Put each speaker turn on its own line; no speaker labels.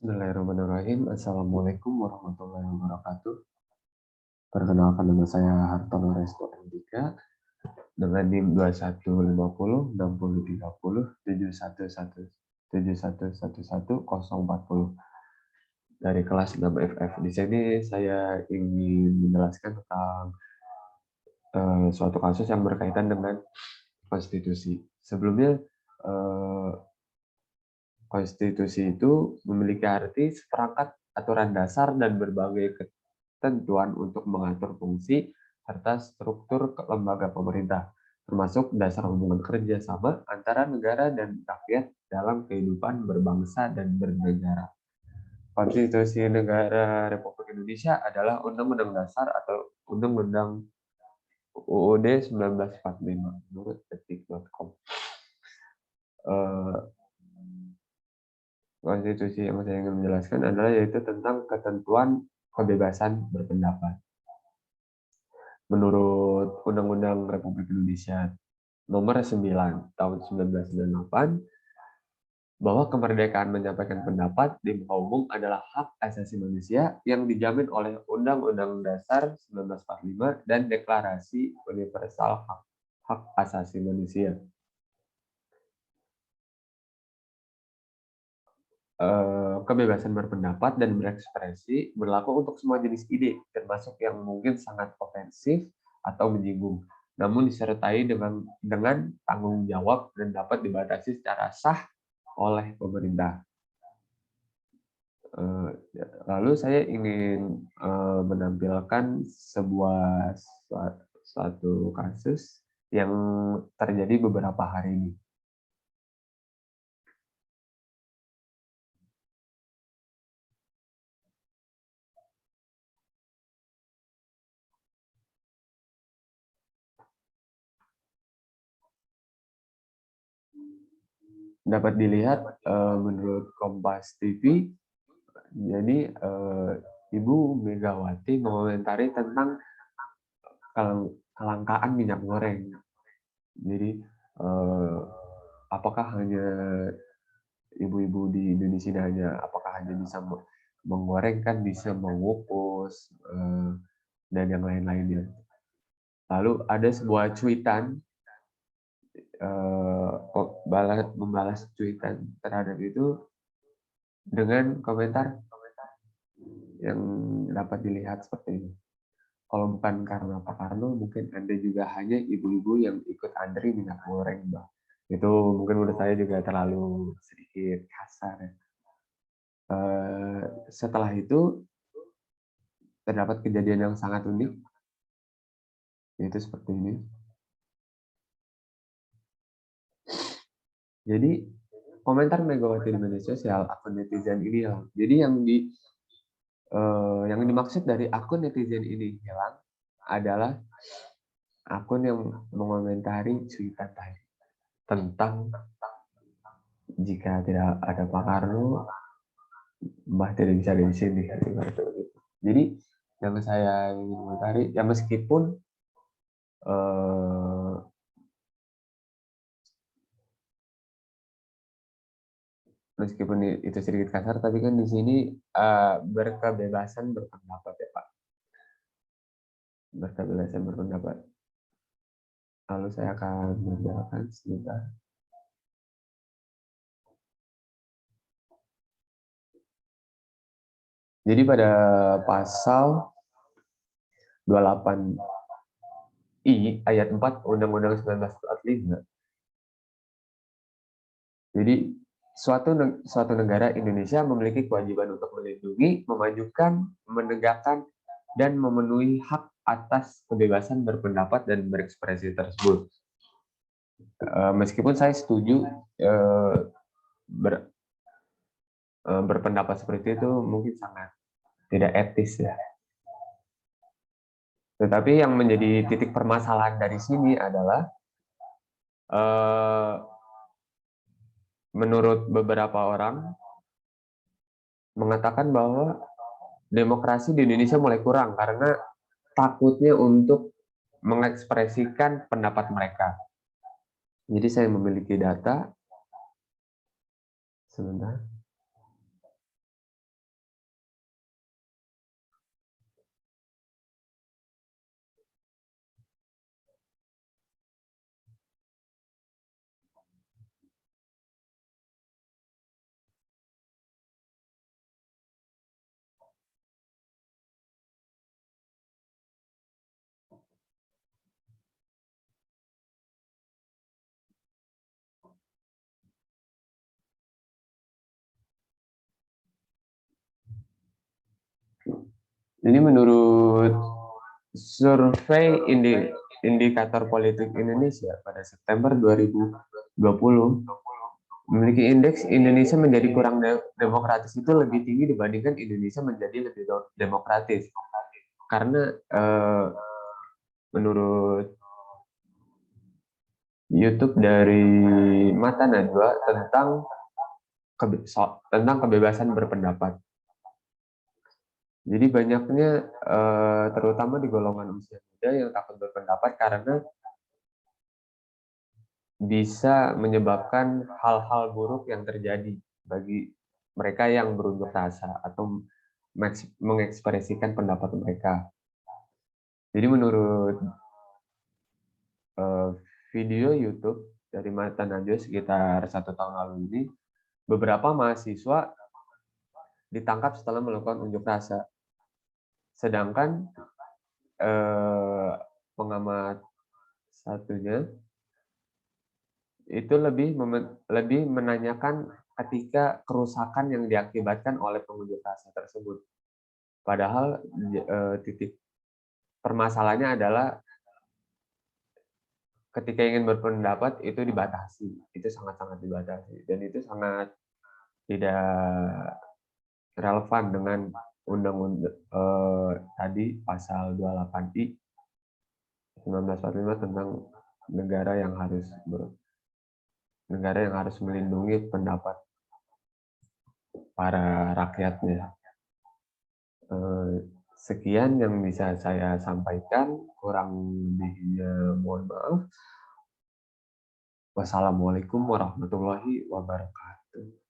Bismillahirrahmanirrahim. Assalamualaikum warahmatullahi wabarakatuh. Perkenalkan, nama saya Hartono Resto M3 dengan NIM 2150 6030 7111 dari kelas 6FF. Di sini saya ingin menjelaskan tentang suatu kasus yang berkaitan dengan konstitusi. Sebelumnya, eh, konstitusi itu memiliki arti seperangkat aturan dasar dan berbagai ketentuan untuk mengatur fungsi serta struktur lembaga pemerintah, termasuk dasar hubungan kerjasama antara negara dan rakyat dalam kehidupan berbangsa dan bernegara. Konstitusi Negara Republik Indonesia adalah Undang-Undang Dasar atau Undang-Undang UUD 1945 menurut detik.com. Konstitusi yang saya ingin menjelaskan adalah yaitu tentang ketentuan kebebasan berpendapat. Menurut Undang-Undang Republik Indonesia Nomor 9 Tahun 1998, bahwa kemerdekaan menyampaikan pendapat di muka umum adalah hak asasi manusia yang dijamin oleh Undang-Undang Dasar 1945 dan Deklarasi Universal Hak Asasi Manusia. Kebebasan berpendapat dan berekspresi berlaku untuk semua jenis ide, termasuk yang mungkin sangat ofensif atau menyinggung, namun disertai dengan tanggung jawab dan dapat dibatasi secara sah oleh pemerintah. Lalu saya ingin menampilkan suatu kasus yang terjadi beberapa hari ini. Dapat dilihat menurut Kompas TV, jadi Ibu Megawati mengomentari tentang kelangkaan minyak goreng. Jadi apakah hanya ibu-ibu di Indonesia apakah hanya bisa menggoreng, kan bisa mengukus dan yang lain-lainnya. Lalu ada sebuah cuitan, membalas cuitan terhadap itu dengan komentar yang dapat dilihat seperti ini. Kalau bukan karena Pak Karno, mungkin Anda juga hanya ibu-ibu yang ikut antri minyak goreng, Mbak. Itu mungkin menurut saya juga terlalu sedikit kasar. Setelah itu, terdapat kejadian yang sangat unik, yaitu seperti ini. Jadi, komentar Megawati di media sosial, akun netizen ini hilang. Jadi yang dimaksud dari akun netizen ini hilang adalah akun yang mengomentari cuitan tadi tentang jika tidak ada Pak Karno, Mbah tidak bisa ada di sini. Jadi yang saya ingin komentari, ya meskipun itu sedikit kasar, tapi kan di sini berkebebasan berpendapat ya Pak. Berkebebasan berpendapat. Lalu saya akan menjelaskan sebentar. Jadi pada pasal 28I ayat 4 Undang-Undang 1945. Jadi suatu negara Indonesia memiliki kewajiban untuk melindungi, memajukan, menegakkan, dan memenuhi hak atas kebebasan berpendapat dan berekspresi tersebut. Meskipun saya setuju berpendapat seperti itu mungkin sangat tidak etis ya. Tetapi yang menjadi titik permasalahan dari sini adalah menurut beberapa orang mengatakan bahwa demokrasi di Indonesia mulai kurang karena takutnya untuk mengekspresikan pendapat mereka. Jadi saya memiliki data sebentar. Jadi menurut survei indikator politik Indonesia pada September 2020 memiliki indeks Indonesia menjadi kurang demokratis itu lebih tinggi dibandingkan Indonesia menjadi lebih demokratis. Karena menurut YouTube dari Mata Najwa tentang kebebasan berpendapat. Jadi banyaknya terutama di golongan usia muda yang takut berpendapat karena bisa menyebabkan hal-hal buruk yang terjadi bagi mereka yang berunjuk rasa atau mengekspresikan pendapat mereka. Jadi menurut video YouTube dari Mata Najwa sekitar 1 tahun lalu ini, beberapa mahasiswa ditangkap setelah melakukan unjuk rasa. Sedangkan pengamat satunya itu lebih menanyakan ketika kerusakan yang diakibatkan oleh pengunjuk rasa tersebut. Padahal titik permasalahannya adalah ketika ingin berpendapat itu dibatasi, itu sangat-sangat dibatasi, dan itu sangat tidak relevan dengan undang-undang tadi pasal 28I 1945 tentang negara yang harus melindungi pendapat para rakyatnya. Sekian yang bisa saya sampaikan, kurang lebihnya mohon maaf. Wassalamualaikum warahmatullahi wabarakatuh.